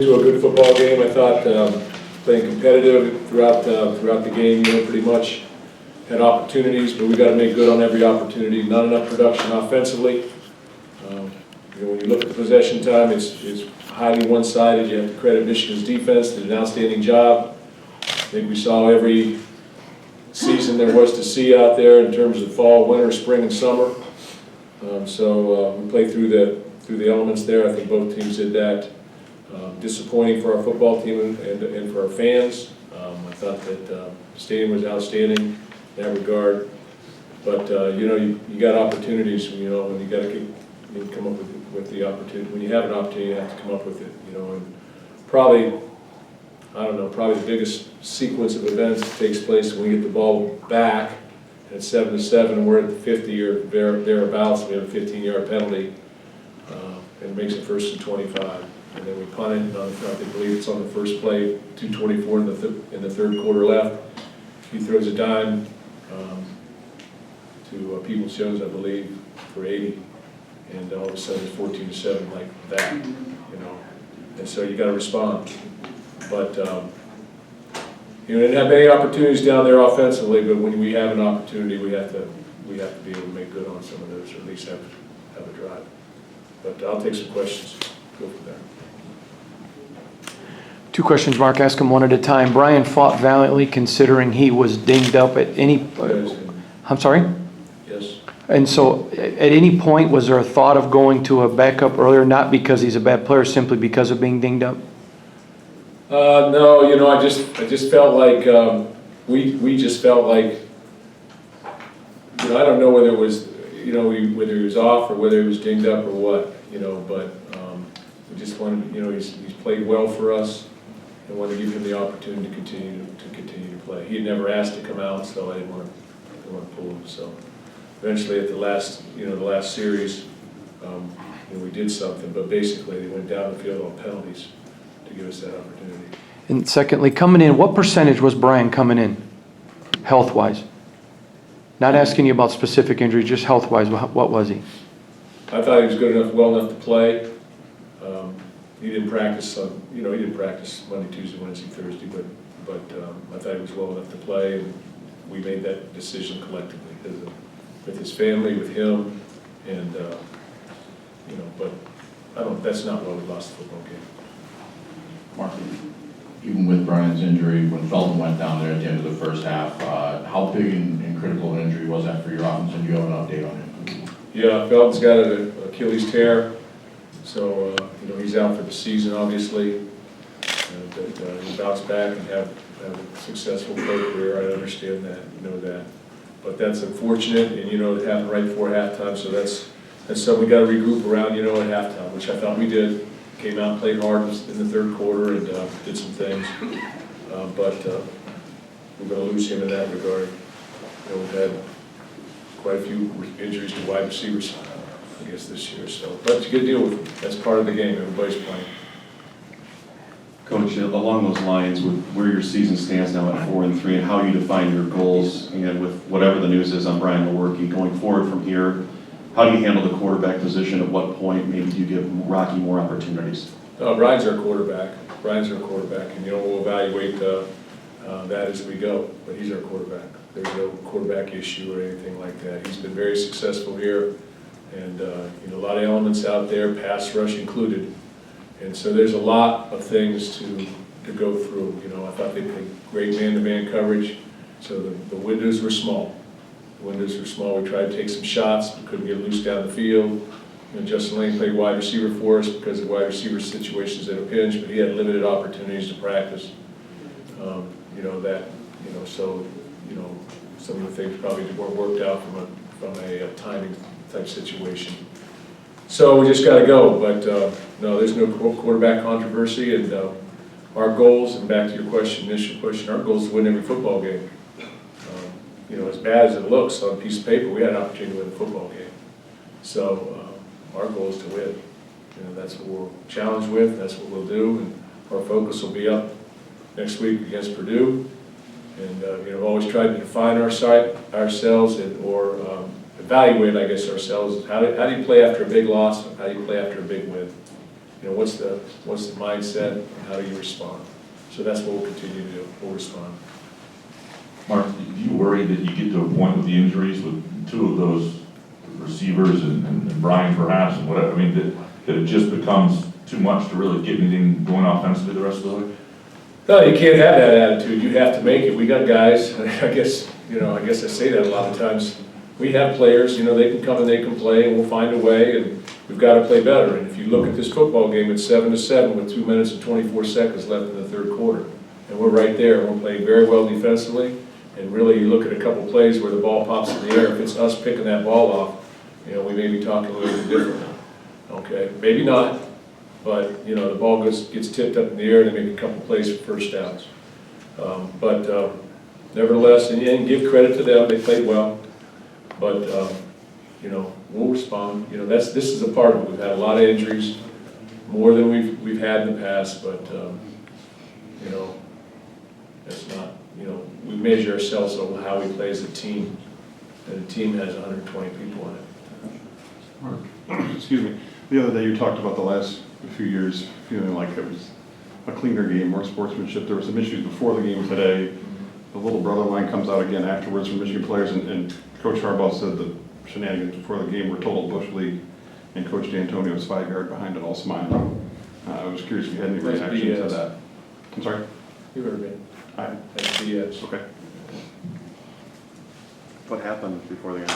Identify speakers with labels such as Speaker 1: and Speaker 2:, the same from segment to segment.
Speaker 1: To a good football game. I thought playing competitive throughout the game, pretty much had opportunities, but we got to make good on every opportunity. Not enough production offensively. When you look at the possession time, it's highly one-sided. You have to credit Michigan's defense, did an outstanding job. I think we saw every season there was to see out there in terms of fall, winter, spring, and summer. We played through the elements there. I think both teams did that. Disappointing for our football team and for our fans. I thought that the stadium was outstanding in that regard. But you got opportunities. When you got to come up with the opportunity. When you have an opportunity, you have to come up with it. And probably the biggest sequence of events takes place when we get the ball back and it's 7-7, and we're at the 50 or thereabouts. We have a 15-yard penalty, and it makes it 1st and 25. And then we punt it, and I believe it's on the first play, 2:24 in the third quarter left. He throws a dime to Peoples Jones, I believe, for 80, and all of a sudden it's 14-7 like that, And so you got to respond. But didn't have many opportunities down there offensively, but when we have an opportunity, we have to be able to make good on some of those, or at least have a drive. But I'll take some questions. Go from there.
Speaker 2: Two questions, Mark. Ask them one at a time. Brian fought valiantly considering he was dinged up at any... I'm sorry?
Speaker 1: Yes.
Speaker 2: And so at any point, was there a thought of going to a backup earlier, not because he's a bad player, simply because of being dinged up?
Speaker 1: No, I just felt like, we just felt like, I don't know whether it was, whether he was off or whether he was dinged up or what, but we just wanted, he's played well for us. I wanted to give him the opportunity to continue to play. He had never asked to come out, so I didn't want to pull him. So eventually, at the last series, we did something. But basically, they went down the field on penalties to give us that opportunity.
Speaker 2: And secondly, coming in, what percentage was Brian coming in, health-wise? Not asking you about specific injuries, just health-wise. What was he? I
Speaker 1: thought he was good enough, well enough to play. He didn't practice Monday, Tuesday, Wednesday, Thursday, but I thought he was well enough to play, and we made that decision collectively with his family, with him, and but that's not why we lost the football game.
Speaker 3: Mark, even with Brian's injury, when Felton went down there at the end of the first half, how big and critical an injury was that for your offense, and do you have an update on him?
Speaker 1: Yeah, Felton's got an Achilles tear. So, he's out for the season, obviously. But he'll bounce back and have a successful pro career. I understand that, that. But that's unfortunate, and it happened right before halftime. So that's something we got to regroup around, at halftime, which I thought we did. Came out and played hard in the third quarter and did some things. But we're going to lose him in that regard. We've had quite a few injuries to wide receivers, I guess, this year. So, but you get to deal with it. That's part of the game. Everybody's playing.
Speaker 4: Coach, along those lines, with where your season stands now at 4-3, and how you define your goals, and with whatever the news is on Brian Lewerke going forward from here, how do you handle the quarterback position? At what point maybe do you give Rocky more opportunities?
Speaker 1: Brian's our quarterback. And we'll evaluate that as we go. But he's our quarterback. There's no quarterback issue or anything like that. He's been very successful here. And a lot of elements out there, pass rush included, and so there's a lot of things to go through. I thought they played great man-to-man coverage, so the windows were small. We tried to take some shots, but couldn't get loose down the field. Justin Lane played wide receiver for us because of wide receiver situations in a pinch, but he had limited opportunities to practice. So some of the things probably weren't worked out from a timing type situation. So we just got to go, but no, there's no quarterback controversy, and our goals, and back to your initial question, our goal is to win every football game. As bad as it looks on a piece of paper, we had an opportunity to win a football game. So our goal is to win. That's what we're challenged with, that's what we'll do, and our focus will be up next week against Purdue. And I've always tried to define ourselves or evaluate, I guess, ourselves. How do you play after a big loss? How do you play after a big win? what's the mindset, and how do you respond? So that's what we'll continue to do, we'll respond.
Speaker 5: Mark, do you worry that you get to a point with the injuries with two of those receivers and Brian perhaps, and whatever, I mean, that it just becomes too much to really get anything going offensively the rest of the way?
Speaker 1: No, you can't have that attitude, you have to make it. We got guys, I guess I say that a lot of times. We have players, they can come and they can play, and we'll find a way, and we've got to play better. And if you look at this football game, it's 7-7 with 2 minutes and 24 seconds left in the third quarter. And we're right there, we're playing very well defensively, and really you look at a couple plays where the ball pops in the air, if it's us picking that ball off, we may be talking a little bit differently. Okay, maybe not, but the ball gets tipped up in the air and they make a couple plays for first downs. But nevertheless, and give credit to them, they played well. But we'll respond. This is a part of it. We've had a lot of injuries, more than we've had in the past. But that's not. We measure ourselves on how we play as a team, and the team has 120 people in it.
Speaker 6: Mark, excuse me. The other day you talked about the last few years feeling like it was a cleaner game, more sportsmanship. There were some issues before the game today. The little brother line comes out again afterwards from Michigan players, and Coach Harbaugh said the shenanigans before the game were total Bush League, and Coach Dantonio was 5 yards behind it, all smiling. I was curious if you had any
Speaker 1: That's
Speaker 6: reaction to
Speaker 1: BS.
Speaker 6: that. I'm sorry?
Speaker 1: You heard me.
Speaker 6: Aye.
Speaker 1: That's BS.
Speaker 6: Okay.
Speaker 4: What happened before the game?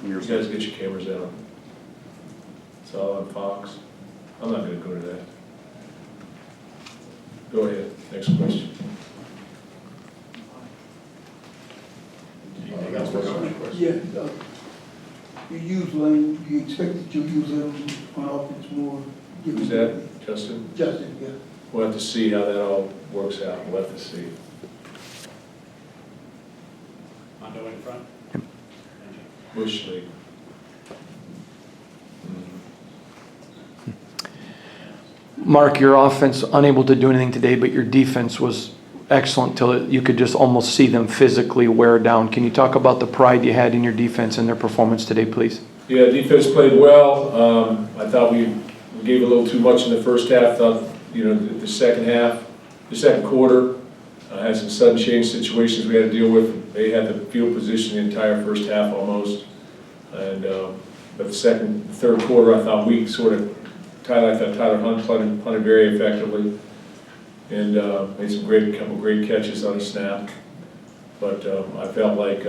Speaker 4: From your
Speaker 1: You guys get your cameras out. It's all on Fox. I'm not going to go to that. Go ahead. Next question.
Speaker 7: Yeah, you use Lane, you expect that you'll use them on offense more?
Speaker 1: Who's that, Justin?
Speaker 7: Justin, yeah.
Speaker 1: We'll have to see how that all works out. We'll have to see.
Speaker 8: Mondo in front.
Speaker 1: Bush League.
Speaker 2: Mark, your offense unable to do anything today, but your defense was excellent till you could just almost see them physically wear down. Can you talk about the pride you had in your defense and their performance today, please?
Speaker 1: Yeah, defense played well. I thought we gave a little too much in the first half. Thought, the second quarter had some sudden change situations we had to deal with. They had the field position the entire first half almost. And but the third quarter, I thought we Tyler Hunt punted very effectively, and made some couple great catches on a snap. But I felt like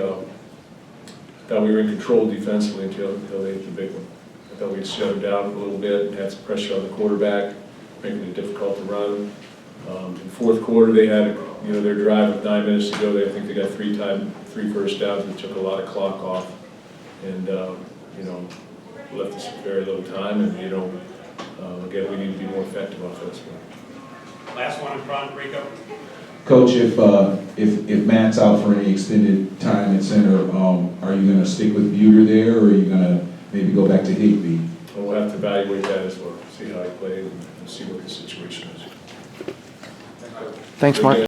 Speaker 1: thought we were in control defensively until they hit the big one. I thought we'd shut them down a little bit and had some pressure on the quarterback, making it difficult to run. In fourth quarter, they had their drive with 9 minutes to go. I think they got three first downs, and took a lot of clock off, and left us very little time. And again, we need to be more effective offensively.
Speaker 8: Last one in front, Rico.
Speaker 9: Coach, if Matt's out for any extended time at center, are you going to stick with Buter there, or are you going to maybe go back to Higby?
Speaker 1: Well, we'll have to evaluate that as well, see how he played, and see what the situation is.
Speaker 2: Thanks, Mark.